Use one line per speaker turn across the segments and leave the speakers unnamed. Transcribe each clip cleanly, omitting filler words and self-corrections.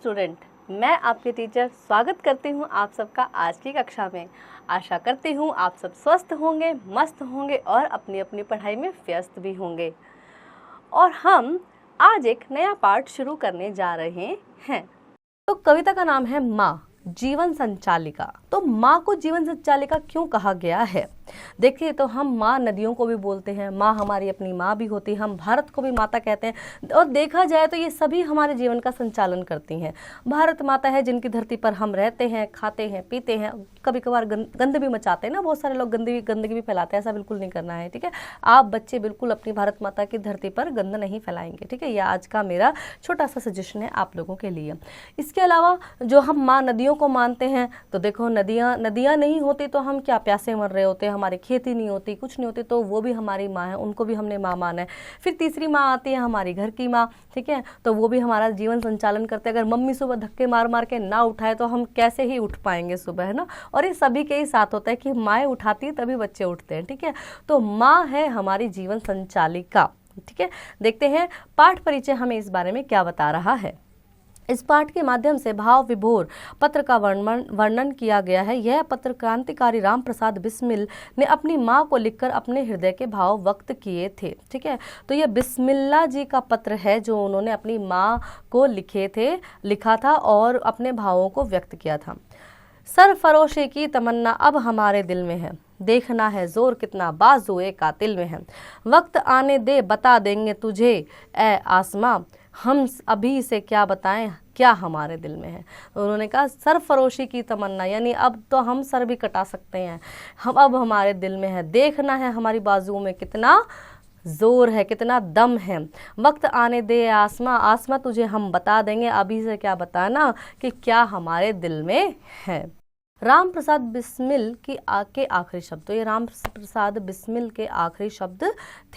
Student, मैं आपके teacher स्वागत करती हूँ आप सबका आज की कक्षा में। आशा करती हूँ आप सब स्वस्थ होंगे, मस्त होंगे और अपनी अपनी पढ़ाई में व्यस्त भी होंगे। और हम आज एक नया पाठ शुरू करने जा रहे हैं। तो कविता का नाम है माँ जीवन संचालिका। तो माँ को जीवन संचालिका क्यों कहा गया है? देखिए, तो हम माँ नदियों को भी बोलते हैं, माँ हमारी अपनी माँ भी होती है, हम भारत को भी माता कहते हैं। और देखा जाए तो ये सभी हमारे जीवन का संचालन करती हैं। भारत माता है जिनकी धरती पर हम रहते हैं, खाते हैं, पीते हैं, कभी कभार गंद भी मचाते हैं ना, बहुत सारे लोग गंदगी भी फैलाते हैं। ऐसा बिल्कुल नहीं करना है, ठीक है। आप बच्चे बिल्कुल अपनी भारत माता की धरती पर गंद नहीं फैलाएंगे, ठीक है। यह आज का मेरा छोटा सा सजेशन है आप लोगों के लिए। इसके अलावा जो हम माँ नदियों को मानते हैं, तो देखो नदियाँ नहीं होती तो हम क्या प्यासे मर रहे होते, हमारी खेती नहीं होती, कुछ नहीं होती, तो वो भी हमारी माँ है, उनको भी हमने माँ माना है। फिर तीसरी माँ आती है हमारी घर की माँ, ठीक है, तो वो भी हमारा जीवन संचालन करते हैं। अगर मम्मी सुबह धक्के मार मार के ना उठाए तो हम कैसे ही उठ पाएंगे सुबह, है ना। और ये सभी के ही साथ होता है कि माएँ उठाती है तभी बच्चे उठते हैं, ठीक है। तो माँ है हमारी जीवन संचालिका, ठीक है। देखते हैं पाठ परिचय हमें इस बारे में क्या बता रहा है। इस पाठ के माध्यम से भाव विभोर पत्र का वर्णन किया गया है। यह पत्र क्रांतिकारी राम प्रसाद बिस्मिल ने अपनी माँ को लिखकर अपने हृदय के भाव व्यक्त किए थे, ठीक है। तो यह बिस्मिल्ला जी का पत्र है जो उन्होंने अपनी माँ को लिखा था और अपने भावों को व्यक्त किया था। सरफरोशी की तमन्ना अब हमारे दिल में है, देखना है जोर कितना बाजुए कातिल में है। वक्त आने दे बता देंगे तुझे ए आसमां, हम अभी से क्या बताएं क्या हमारे दिल में है। उन्होंने कहा सरफरोशी की तमन्ना, यानी अब तो हम सर भी कटा सकते हैं, हम अब हमारे दिल में है, देखना है हमारी बाजुओं में कितना जोर है, कितना दम है। वक्त आने दे आसमां तुझे हम बता देंगे, अभी से क्या बताना कि क्या हमारे दिल में है। राम प्रसाद बिस्मिल के आखिरी शब्द, तो ये राम प्रसाद बिस्मिल के आखिरी शब्द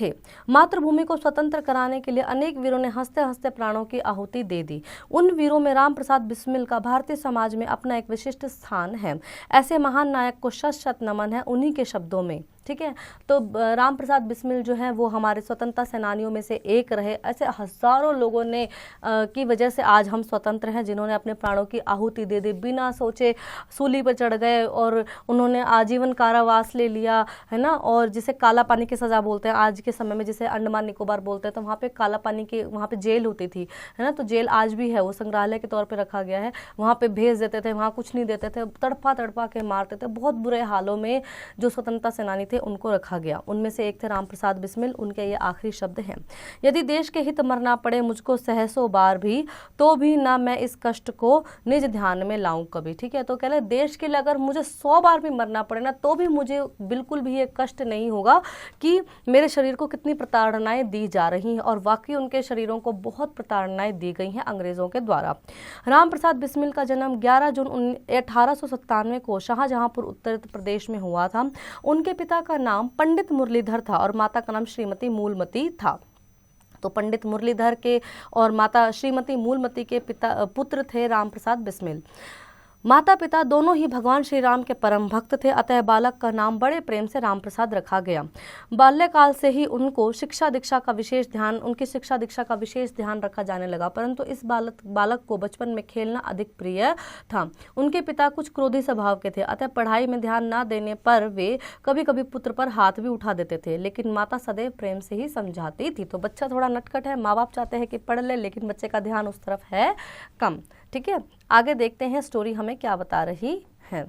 थे। मातृभूमि को स्वतंत्र कराने के लिए अनेक वीरों ने हंसते हंसते प्राणों की आहुति दे दी। उन वीरों में राम प्रसाद बिस्मिल का भारतीय समाज में अपना एक विशिष्ट स्थान है। ऐसे महान नायक को शत शत नमन है उन्हीं के शब्दों में, ठीक है। तो राम प्रसाद बिस्मिल जो है वो हमारे स्वतंत्रता सेनानियों में से एक रहे। ऐसे हजारों लोगों ने की वजह से आज हम स्वतंत्र हैं, जिन्होंने अपने प्राणों की आहुति दे दी, बिना सोचे सूली पर चढ़ गए और उन्होंने आजीवन कारावास ले लिया, है ना। और जिसे काला पानी की सज़ा बोलते हैं आज के समय में, जिसे अंडमान निकोबार बोलते हैं, तो वहाँ पे काला पानी की वहाँ पे जेल होती थी, है ना। तो जेल आज भी है, वो संग्रहालय के तौर पे रखा गया है। वहाँ पे भेज देते थे, वहाँ कुछ नहीं देते थे, तड़पा तड़पा के मारते थे। बहुत बुरे हालों में जो स्वतंत्रता सेनानी थे उनको रखा गया। उनमें से एक थे राम प्रसाद बिस्मिल। उनके ये आखिरी शब्द हैं, यदि देश के हित मरना पड़े मुझको सहसो बार भी, तो भी ना मैं इस कष्ट को निज ध्यान में लाऊं कभी, ठीक है। तो कह रहे देश के लिए अगर मुझे 100 बार भी मरना पड़े ना, तो भी मुझे बिल्कुल भी ये कष्ट नहीं होगा कि मेरे शरीर को कितनी प्रताड़नाएं दी जा रही हैं। और वाकई उनके शरीरों को बहुत प्रताड़नाएं दी गई हैं अंग्रेजों के द्वारा। राम प्रसाद बिस्मिल का जन्म 11 जून 1897 को शाहजहांपुर उत्तर प्रदेश में हुआ था। उनके पिता का नाम पंडित मुरलीधर था और माता का नाम श्रीमती मूलमती था। तो पंडित मुरलीधर के और माता श्रीमती मूलमती के पुत्र थे राम प्रसाद बिस्मिल। माता पिता दोनों ही भगवान श्री राम के परम भक्त थे, अतः बालक का नाम बड़े प्रेम से राम प्रसाद रखा गया। बाल्यकाल से ही उनकी शिक्षा दीक्षा का विशेष ध्यान रखा जाने लगा, परंतु इस बालक को बचपन में खेलना अधिक प्रिय था। उनके पिता कुछ क्रोधी स्वभाव के थे, अतः पढ़ाई में ध्यान न देने पर वे कभी कभी पुत्र पर हाथ भी उठा देते थे, लेकिन माता सदैव प्रेम से ही समझाती थी। तो बच्चा थोड़ा नटखट है, माँ बाप चाहते हैं कि पढ़ ले, लेकिन बच्चे का ध्यान उस तरफ है कम, ठीक है। आगे देखते हैं स्टोरी हमें क्या बता रही है।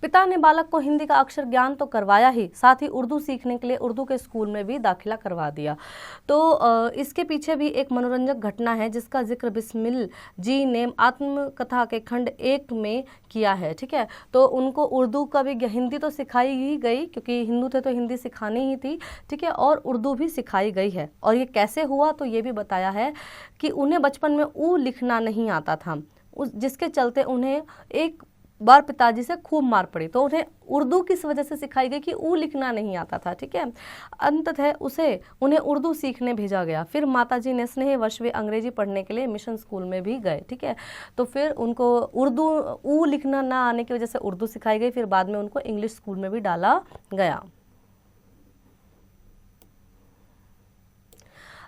पिता ने बालक को हिंदी का अक्षर ज्ञान तो करवाया ही, साथ ही उर्दू सीखने के लिए उर्दू के स्कूल में भी दाखिला करवा दिया। तो इसके पीछे भी एक मनोरंजक घटना है जिसका जिक्र बिस्मिल जी ने आत्मकथा के खंड 1 में किया है, ठीक है। तो उनको उर्दू का भी, हिंदी तो सिखाई ही गई क्योंकि हिंदू थे तो हिंदी सिखानी ही थी, ठीक है, और उर्दू भी सिखाई गई है। और ये कैसे हुआ तो ये भी बताया है कि उन्हें बचपन में ऊ लिखना नहीं आता था, जिसके चलते उन्हें एक बार पिताजी से खूब मार पड़ी, तो उन्हें उर्दू किस वजह से सिखाई गई कि ऊ लिखना नहीं आता था, ठीक है। अंततः उन्हें उर्दू सीखने भेजा गया। फिर माताजी ने स्नेहवश वे अंग्रेजी पढ़ने के लिए मिशन स्कूल में भी गए, ठीक है। तो फिर उनको उर्दू ऊ लिखना ना आने की वजह से उर्दू सिखाई गई, फिर बाद में उनको इंग्लिश स्कूल में भी डाला गया।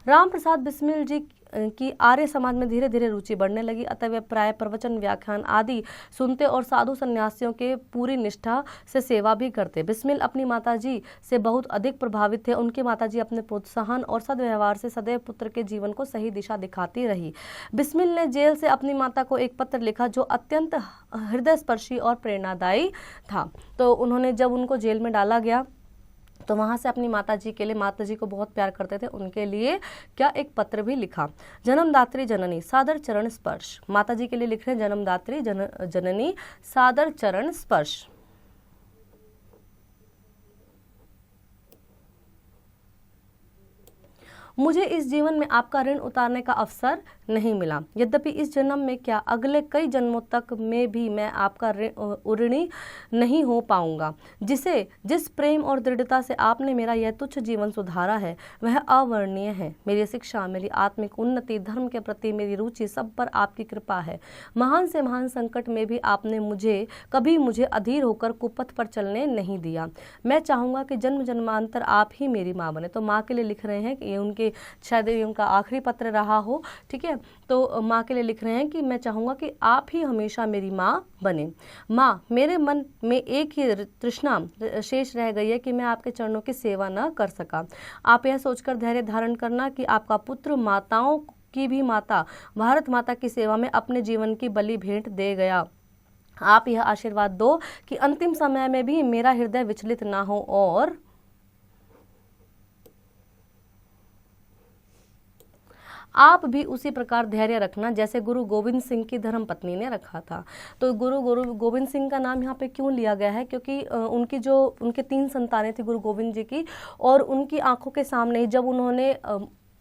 राम प्रसाद बिस्मिल जी कि आर्य समाज में धीरे धीरे रुचि बढ़ने लगी, अतः वे प्राय प्रवचन, व्याख्यान आदि सुनते और साधु सन्यासियों के पूरी निष्ठा से सेवा भी करते। बिस्मिल अपनी माताजी से बहुत अधिक प्रभावित थे। उनकी माताजी अपने प्रोत्साहन और सद्व्यवहार से सदैव पुत्र के जीवन को सही दिशा दिखाती रही। बिस्मिल ने जेल से अपनी माता को एक पत्र लिखा जो अत्यंत हृदयस्पर्शी और प्रेरणादायी था। तो उन्होंने जब उनको जेल में डाला गया तो वहाँ से अपनी माताजी के लिए, माताजी को बहुत प्यार करते थे, उनके लिए क्या एक पत्र भी लिखा। जन्मदात्री जननी सादर चरण स्पर्श, माताजी के लिए लिख रहे हैं जन्मदात्री जननी सादर चरण स्पर्श। मुझे इस जीवन में आपका ऋण उतारने का अवसर नहीं मिला, यद्यपि इस जन्म में क्या अगले कई जन्मों तक में भी मैं आपका ऋणी नहीं हो पाऊंगा। जिस प्रेम और दृढ़ता से आपने मेरा यह तुच्छ जीवन सुधारा है वह अवर्णनीय है। मेरी शिक्षा, मेरी आत्मिक उन्नति, धर्म के प्रति मेरी रुचि, सब पर आपकी कृपा है। महान से महान संकट में भी आपने कभी मुझे अधीर होकर कुपथ पर चलने नहीं दिया। मैं चाहूंगा कि जन्म जन्मांतर आप ही मेरी माँ बने। तो माँ के लिए लिख रहे हैं कि ये उनके शायद ये उनका आखिरी पत्र रहा हो, ठीक है। तो माँ के लिए लिख रहे हैं कि मैं चाहूँगा कि आप ही हमेशा मेरी माँ बने। माँ, मेरे मन में एक ही तृष्णा शेष रह गई है कि मैं आपके चरणों की सेवा न कर सका। आप यह सोचकर धैर्य धारण करना कि आपका पुत्र माताओं की भी माता, भारत माता की सेवा में अपने जीवन की बलि भेंट दे गया। आप यह आशीर्वाद दो कि अंतिम समय में भी मेरा हृदय विचलित ना हो और आप भी उसी प्रकार धैर्य रखना जैसे गुरु गोविंद सिंह की धर्म पत्नी ने रखा था। तो गुरु गोविंद सिंह का नाम यहाँ पे क्यों लिया गया है, क्योंकि उनके 3 संतानें थी गुरु गोविंद जी की, और उनकी आंखों के सामने जब उन्होंने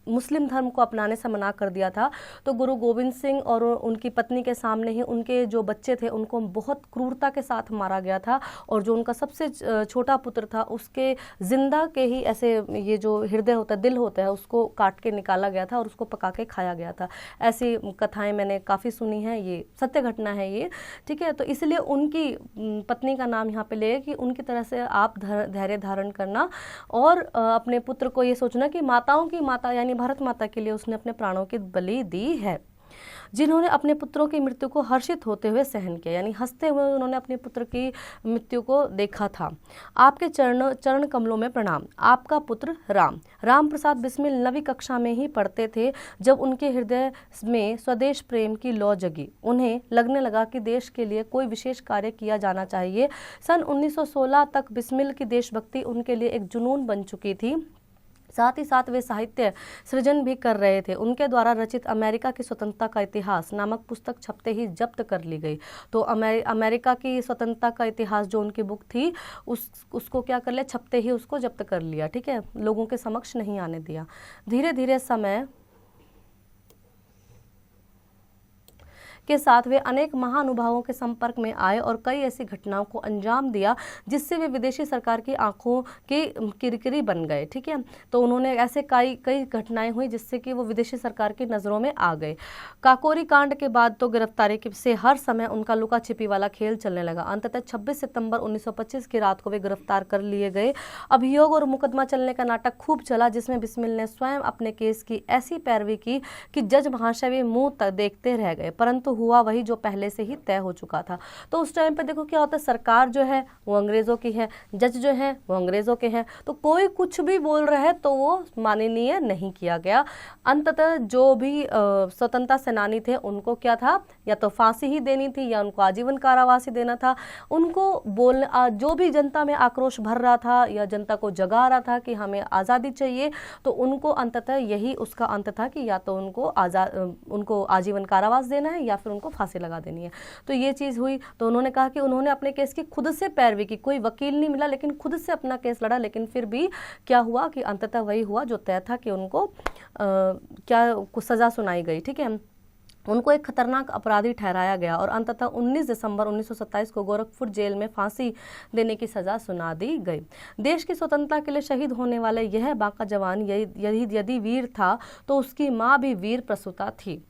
मुस्लिम धर्म को अपनाने से मना कर दिया था तो गुरु गोविंद सिंह और उनकी पत्नी के सामने ही उनके जो बच्चे थे उनको बहुत क्रूरता के साथ मारा गया था, और जो उनका सबसे छोटा पुत्र था उसके जिंदा के ही ऐसे ये जो हृदय होता है, दिल होता है, उसको काट के निकाला गया था और उसको पका के खाया गया था। ऐसी कथाएं मैंने काफ़ी सुनी हैं, ये सत्य घटना है ये, ठीक है। तो इसलिए उनकी पत्नी का नाम यहाँ पे ले कि उनकी तरह से आप धैर्य धारण करना और अपने पुत्र को ये सोचना कि माताओं की माता यानी भारत माता के लिए उसने अपने प्राणों की बलि दी है। जिन्होंने अपने पुत्रों की मृत्यु को हर्षित होते हुए सहन किया, यानी हंसते हुए उन्होंने अपने पुत्र की मृत्यु को देखा था। आपके चरण कमलों में प्रणाम। आपका पुत्र राम प्रसाद बिस्मिल 9वीं कक्षा में ही पढ़ते थे जब उनके हृदय में स्वदेश प्रेम की लौ जगी। उन्हें लगने लगा कि देश के लिए कोई विशेष कार्य किया जाना चाहिए। सन 1916 तक बिस्मिल की देशभक्ति उनके लिए एक जुनून बन चुकी थी। साथ ही साथ वे साहित्य सृजन भी कर रहे थे। उनके द्वारा रचित अमेरिका की स्वतंत्रता का इतिहास नामक पुस्तक छपते ही जब्त कर ली गई। तो अमेरिका की स्वतंत्रता का इतिहास जो उनकी बुक थी उसको क्या कर लिया, छपते ही उसको जब्त कर लिया, ठीक है, लोगों के समक्ष नहीं आने दिया। धीरे धीरे समय के साथ वे अनेक महानुभावों के संपर्क में आए और कई ऐसी घटनाओं को अंजाम दिया जिससे वे विदेशी सरकार की आंखों की किरकिरी बन गए, ठीक है। तो उन्होंने ऐसे कई घटनाएं हुई जिससे कि वो विदेशी सरकार की नज़रों में आ गए। काकोरी कांड के बाद तो गिरफ्तारी से हर समय उनका लुका छिपी वाला खेल चलने लगा। अंततः 26 सितंबर 1925 की रात को वे गिरफ्तार कर लिए गए। अभियोग और मुकदमा चलने का नाटक खूब चला जिसमें बिस्मिल ने स्वयं अपने केस की ऐसी पैरवी की कि जज महाशय भी मुंह तक देखते रह गए, परंतु हुआ वही जो पहले से ही तय हो चुका था। तो उस टाइम पे देखो क्या होता है, सरकार जो है वो अंग्रेजों की है, जज जो है वो अंग्रेजों के हैं, तो कोई कुछ भी बोल रहा है तो वो माननीय नहीं किया गया। अंततः जो भी स्वतंत्रता सेनानी थे उनको क्या था, या तो फांसी ही देनी थी या उनको आजीवन कारावास ही देना था। उनको जो भी जनता में आक्रोश भर रहा था या जनता को जगा रहा था कि हमें आज़ादी चाहिए, तो उनको अंततः यही उसका अंत था कि या तो उनको आजीवन कारावास देना है या फिर उनको फांसी लगा देनी है। तो ये चीज़ हुई। तो उन्होंने कहा कि उन्होंने अपने केस की खुद से पैरवी की, कोई वकील नहीं मिला लेकिन खुद से अपना केस लड़ा। लेकिन फिर भी क्या हुआ कि अंततः वही हुआ जो तय था कि उनको कुछ सज़ा सुनाई गई, ठीक है। उनको एक खतरनाक अपराधी ठहराया गया और अंततः 19 दिसंबर 1927 को गोरखपुर जेल में फांसी देने की सजा सुना दी गई। देश की स्वतंत्रता के लिए शहीद होने वाले यह बांका जवान यदि वीर था तो उसकी माँ भी वीर प्रसूता थी।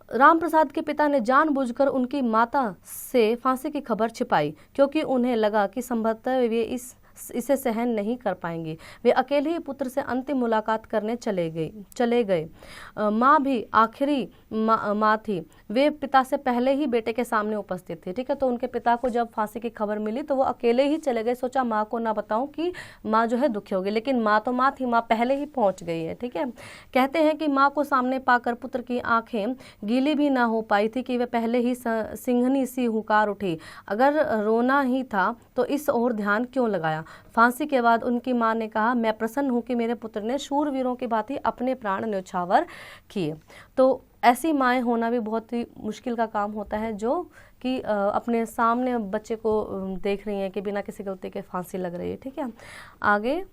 राम प्रसाद के पिता ने जानबूझकर उनकी माता से फांसी की खबर छिपाई क्योंकि उन्हें लगा कि संभवतः वे इस इसे सहन नहीं कर पाएंगी। वे अकेले ही पुत्र से अंतिम मुलाकात करने चले गए। माँ भी आखिरी माँ थी, वे पिता से पहले ही बेटे के सामने उपस्थित थी। ठीक है, तो उनके पिता को जब फांसी की खबर मिली तो वो अकेले ही चले गए। सोचा माँ को ना बताऊं कि माँ जो है दुखी होगी, लेकिन माँ तो माँ थी, माँ पहले ही पहुंच गई है। ठीक है, कहते हैं कि माँ को सामने पाकर पुत्र की आंखें गीली भी ना हो पाई थी कि वे पहले ही सिंहनी सी हुंकार उठी, अगर रोना ही था तो इस ओर ध्यान क्यों लगाया। फांसी के बाद उनकी माँ ने कहा, मैं प्रसन्न हूँ कि मेरे पुत्र ने शूरवीरों की भांति अपने प्राण न्यौछावर किए। तो ऐसी माएँ होना भी बहुत ही मुश्किल का काम होता है, जो कि अपने सामने बच्चे को देख रही हैं कि बिना किसी गलती के फांसी लग रही है। ठीक है, आगे,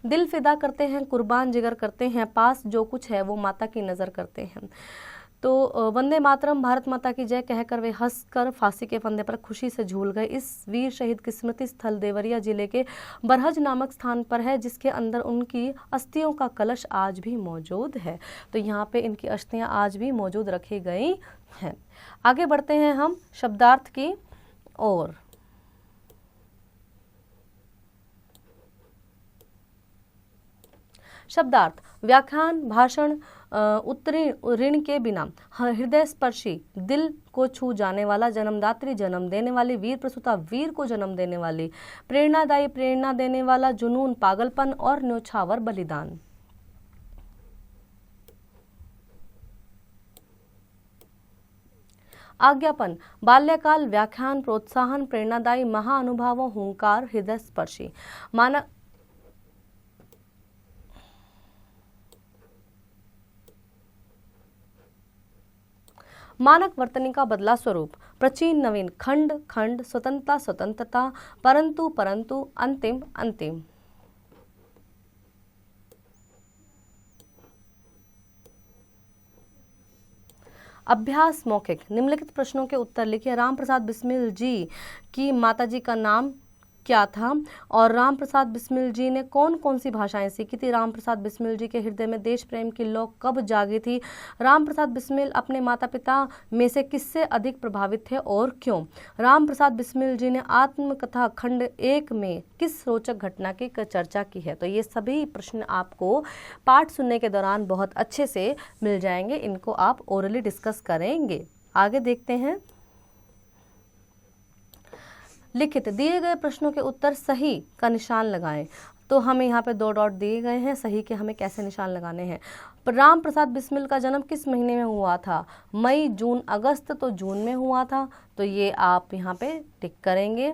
दिल फिदा करते हैं, कुर्बान जिगर करते हैं, पास जो कुछ है वो माता की नज़र करते हैं। तो वंदे मातरम, भारत माता की जय कहकर वे हंसकर फांसी के फंदे पर खुशी से झूल गए। इस वीर शहीद की स्मृति स्थल देवरिया जिले के बरहज नामक स्थान पर है, जिसके अंदर उनकी अस्थियों का कलश आज भी मौजूद है। तो यहाँ पे इनकी अस्थियाँ आज भी मौजूद रखी गई हैं। आगे बढ़ते हैं हम शब्दार्थ की ओर। शब्दार्थ, व्याख्यान, भाषण, उत्तीर्ण के बिना, हृदय स्पर्शी, दिल को छू जाने वाला, जन्मदात्री, जन्म देने वाली, वीर प्रसूता, वीर को जन्म देने वाली, प्रेरणादायी, प्रेरणा देने वाला, जुनून, पागलपन और न्यौछावर, बलिदान। आज्ञापन, बाल्यकाल, व्याख्यान, प्रोत्साहन, प्रेरणादायी, महाअनुभावों, हुंकार, हृदय स्पर्शी। मानक वर्तनी का बदला स्वरूप, प्राचीन नवीन, खंड खंड, स्वतंत्रता स्वतंत्रता, परंतु परंतु, अंतिम अंतिम। अभ्यास मौखिक, निम्नलिखित प्रश्नों के उत्तर लिखिए। राम प्रसाद बिस्मिल जी की माताजी का नाम क्या था, और राम प्रसाद बिस्मिल जी ने कौन कौन सी भाषाएं सीखी थी। राम प्रसाद बिस्मिल जी के हृदय में देश प्रेम की लौ कब जागी थी। राम प्रसाद बिस्मिल अपने माता पिता में से किससे अधिक प्रभावित थे और क्यों। राम प्रसाद बिस्मिल जी ने आत्मकथा खंड 1 में किस रोचक घटना की चर्चा की है। तो ये सभी प्रश्न आपको पाठ सुनने के दौरान बहुत अच्छे से मिल जाएंगे, इनको आप ओरली डिस्कस करेंगे। आगे देखते हैं। लिखित दिए गए प्रश्नों के उत्तर सही का निशान लगाएं। तो हमें यहाँ पे 2 डॉट दिए गए हैं, सही के हमें कैसे निशान लगाने हैं। राम प्रसाद बिस्मिल का जन्म किस महीने में हुआ था। मई, जून, अगस्त, तो जून में हुआ था, तो ये आप यहाँ पे टिक करेंगे।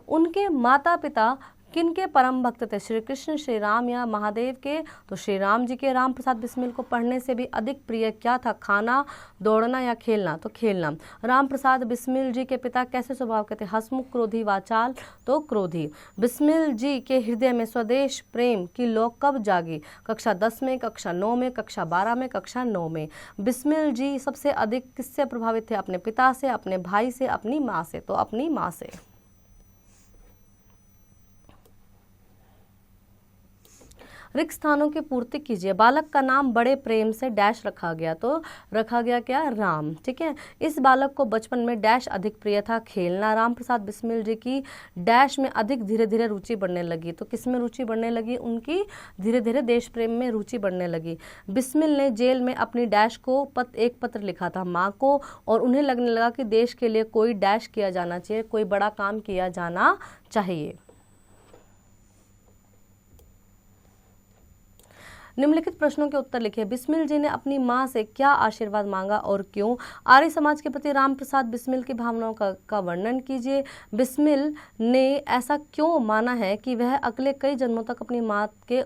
उनके माता पिता किनके परम भक्त थे। श्री कृष्ण, श्री राम या महादेव के। तो श्री राम जी के। राम प्रसाद बिस्मिल को पढ़ने से भी अधिक प्रिय क्या था, खाना, दौड़ना या खेलना। तो खेलना। राम प्रसाद बिस्मिल जी के पिता कैसे स्वभाव के थे, हंसमुख, क्रोधी, वाचाल। तो क्रोधी। बिस्मिल जी के हृदय में स्वदेश प्रेम की लौ कब जागी। कक्षा 10 में, कक्षा 9 में, कक्षा 12 में, कक्षा 9 में। बिस्मिल जी सबसे अधिक किससे प्रभावित थे, अपने पिता से, अपने भाई से, अपनी माँ से। तो अपनी माँ से। रिक्त स्थानों की पूर्ति कीजिए। बालक का नाम बड़े प्रेम से डैश रखा गया, तो रखा गया क्या, राम। ठीक है, इस बालक को बचपन में डैश अधिक प्रिय था, खेलना। राम प्रसाद बिस्मिल जी की डैश में अधिक धीरे धीरे रुचि बढ़ने लगी। तो किस में रुचि बढ़ने लगी, उनकी धीरे धीरे देश प्रेम में रुचि बढ़ने लगी। बिस्मिल ने जेल में अपनी डैश को एक पत्र लिखा था माँ को, और उन्हें लगने लगा कि देश के लिए कोई डैश किया जाना चाहिए, कोई बड़ा काम किया जाना चाहिए। निम्नलिखित प्रश्नों के उत्तर लिखिए। बिस्मिल जी ने अपनी मां से क्या आशीर्वाद मांगा और क्यों। आर्य समाज के प्रति राम प्रसाद बिस्मिल की भावनाओं का वर्णन कीजिए। बिस्मिल ने ऐसा क्यों माना है कि वह अगले कई जन्मों तक अपनी मां के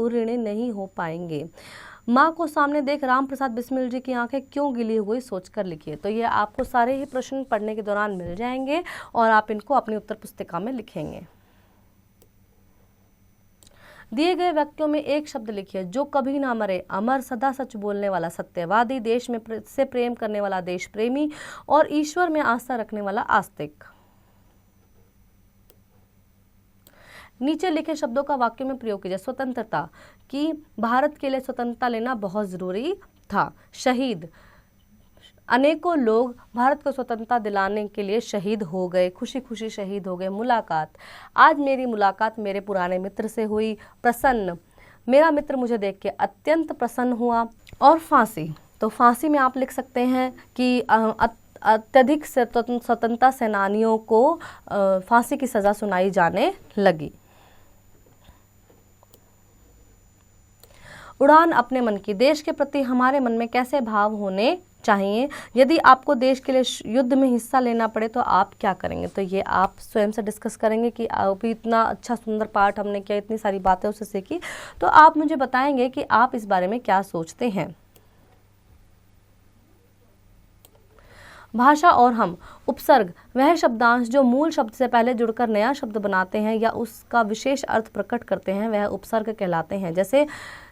ऋणी नहीं हो पाएंगे। माँ को सामने देख राम प्रसाद बिस्मिल जी की आंखें क्यों गिली हुई, सोचकर लिखिए। तो ये आपको सारे ही प्रश्न पढ़ने के दौरान मिल जाएंगे और आप इनको अपनी उत्तर पुस्तिका में लिखेंगे। दिए गए वाक्यों में एक शब्द लिखिए। जो कभी ना मरे, अमर, सदा सच बोलने वाला, सत्यवादी, देश में से प्रेम करने वाला, देश प्रेमी, और ईश्वर में आस्था रखने वाला, आस्तिक। नीचे लिखे शब्दों का वाक्य में प्रयोग कीजिए। स्वतंत्रता, कि भारत के लिए स्वतंत्रता लेना बहुत जरूरी था। शहीद, अनेकों लोग भारत को स्वतंत्रता दिलाने के लिए शहीद हो गए, खुशी खुशी शहीद हो गए। मुलाकात, आज मेरी मुलाकात मेरे पुराने मित्र से हुई। प्रसन्न, मेरा मित्र मुझे देख के अत्यंत प्रसन्न हुआ। और फांसी, तो फांसी में आप लिख सकते हैं कि अत्यधिक स्वतंत्रता सेनानियों को फांसी की सज़ा सुनाई जाने लगी। उड़ान, अपने मन की, देश के प्रति हमारे मन में कैसे भाव होने चाहिए। यदि आपको देश के लिए युद्ध में हिस्सा लेना पड़े तो आप क्या करेंगे, तो ये आप स्वयं से डिस्कस करेंगे कि अभी इतना अच्छा सुंदर पाठ हमने किया, इतनी सारी बातें उससे सीखी, तो आप मुझे बताएंगे कि आप इस बारे में क्या सोचते हैं। भाषा और हम, उपसर्ग, वह शब्दांश जो मूल शब्द से पहले जुड़कर नया शब्द बनाते हैं या उसका विशेष अर्थ प्रकट करते हैं, वह उपसर्ग कहलाते हैं। जैसे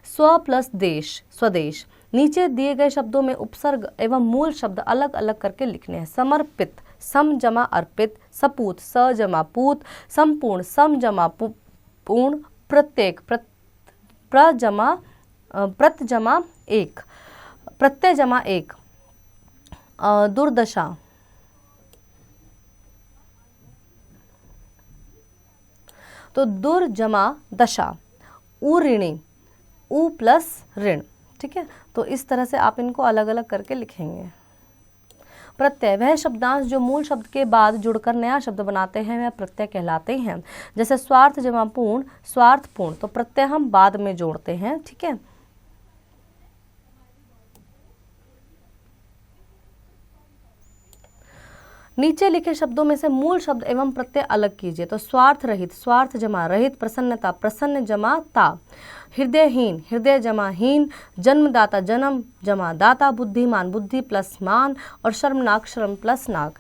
स्व प्लस देश, स्वदेश। नीचे दिए गए शब्दों में उपसर्ग एवं मूल शब्द अलग अलग करके लिखने हैं। समर्पित, सम जमा अर्पित, सपूत, स जमा पूत, संपूर्ण, सम जमा पूर्ण, प्रत्येक, प्र जमा प्रत जमा एक, प्रत्यय जमा एक, दुर्दशा, तो दुर जमा दशा, ऊऋणी, ऊ प्लस ऋण। ठीक है, तो इस तरह से आप इनको अलग अलग करके लिखेंगे। प्रत्यय, वह शब्दांश जो मूल शब्द के बाद जुड़कर नया शब्द बनाते हैं, वह प्रत्यय कहलाते हैं। जैसे स्वार्थ जमा पूर्ण, स्वार्थपूर्ण, तो प्रत्यय हम बाद में जोड़ते हैं। ठीक है, नीचे लिखे शब्दों में से मूल शब्द एवं प्रत्यय अलग कीजिए। तो स्वार्थ रहित, स्वार्थ जमा रहित, प्रसन्नता, प्रसन्न जमा ता, हृदयहीन, हृदय जमा हीन, जन्मदाता, जन्म जमा दाता, बुद्धिमान, बुद्धि प्लस मान, और शर्मनाक, शर्म प्लस नाक।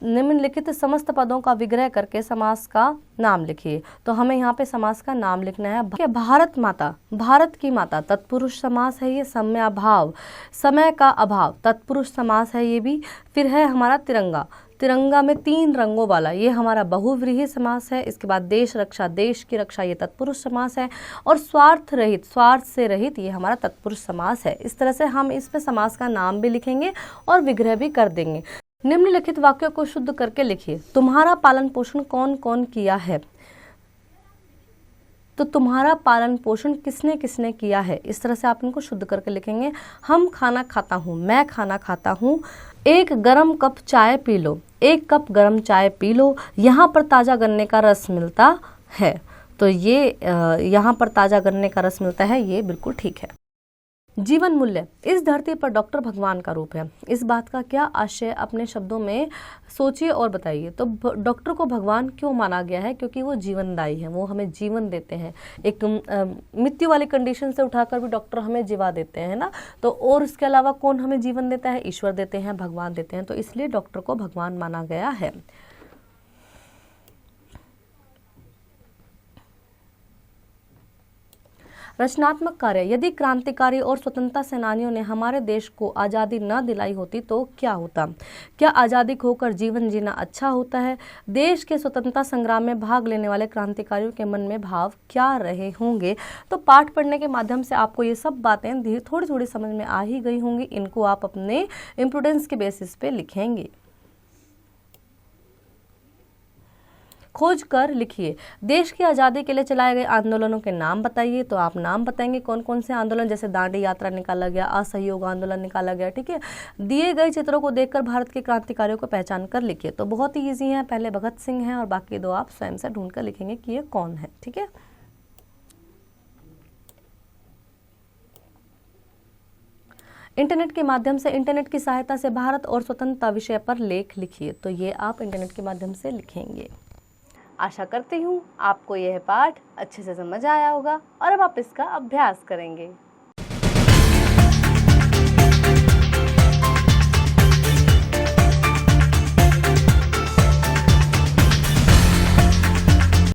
निम्नलिखित समस्त पदों का विग्रह करके समास का नाम लिखिए। तो हमें यहाँ पे समास का नाम लिखना है। भारत माता, भारत की माता, तत्पुरुष समास है ये। समयाभाव, समय का अभाव, तत्पुरुष समास है ये भी। फिर है हमारा तिरंगा, तिरंगा में 3 रंगों वाला, ये हमारा बहुव्रीहि समास है। इसके बाद देश रक्षा, देश की रक्षा, ये तत्पुरुष समास है। और स्वार्थ रहित, स्वार्थ से रहित, ये हमारा तत्पुरुष समास है। इस तरह से हम इस पे समास का नाम भी लिखेंगे और विग्रह भी कर देंगे। निम्नलिखित वाक्यों को शुद्ध करके लिखिए। तुम्हारा पालन पोषण कौन कौन किया है, तो तुम्हारा पालन पोषण किसने किसने किया है, इस तरह से आप इनको शुद्ध करके लिखेंगे। हम खाना खाता हूँ, मैं खाना खाता हूँ। एक गरम कप चाय पी लो, एक कप गरम चाय पी लो। यहाँ पर ताज़ा गन्ने का रस मिलता है, तो ये यहाँ पर ताज़ा गन्ने का रस मिलता है, ये बिल्कुल ठीक है। जीवन मूल्य, इस धरती पर डॉक्टर भगवान का रूप है। इस बात का क्या आशय, अपने शब्दों में सोचिए और बताइए। तो डॉक्टर को भगवान क्यों माना गया है, क्योंकि वो जीवनदायी है, वो हमें जीवन देते हैं। एक मृत्यु वाली कंडीशन से उठाकर भी डॉक्टर हमें जीवा देते हैं ना। तो और इसके अलावा कौन हमें जीवन देता है, ईश्वर देते हैं, भगवान देते हैं, तो इसलिए डॉक्टर को भगवान माना गया है। रचनात्मक कार्य, यदि क्रांतिकारी और स्वतंत्रता सेनानियों ने हमारे देश को आज़ादी न दिलाई होती तो क्या होता। क्या आज़ादी खोकर जीवन जीना अच्छा होता है। देश के स्वतंत्रता संग्राम में भाग लेने वाले क्रांतिकारियों के मन में भाव क्या रहे होंगे। तो पाठ पढ़ने के माध्यम से आपको ये सब बातें थोड़ी थोड़ी समझ में आ ही गई होंगी। इनको आप अपने इम्पोर्टेंस के बेसिस पे लिखेंगे। खोज कर लिखिए। देश की आज़ादी के लिए चलाए गए आंदोलनों के नाम बताइए। तो आप नाम बताएंगे कौन कौन से आंदोलन, जैसे दांडी यात्रा निकाला गया, असहयोग आंदोलन निकाला गया। ठीक है, दिए गए चित्रों को देखकर भारत के क्रांतिकारियों को पहचान कर लिखिए। तो बहुत ही ईजी है, पहले भगत सिंह हैं और बाकी 2 आप स्वयं से ढूंढ कर लिखेंगे कि ये कौन है। ठीक है, इंटरनेट के माध्यम से, इंटरनेट की सहायता से भारत और स्वतंत्रता विषय पर लेख लिखिए। तो ये आप इंटरनेट के माध्यम से लिखेंगे। आशा करती हूँ आपको यह पाठ अच्छे से समझ आया होगा और अब आप इसका अभ्यास करेंगे।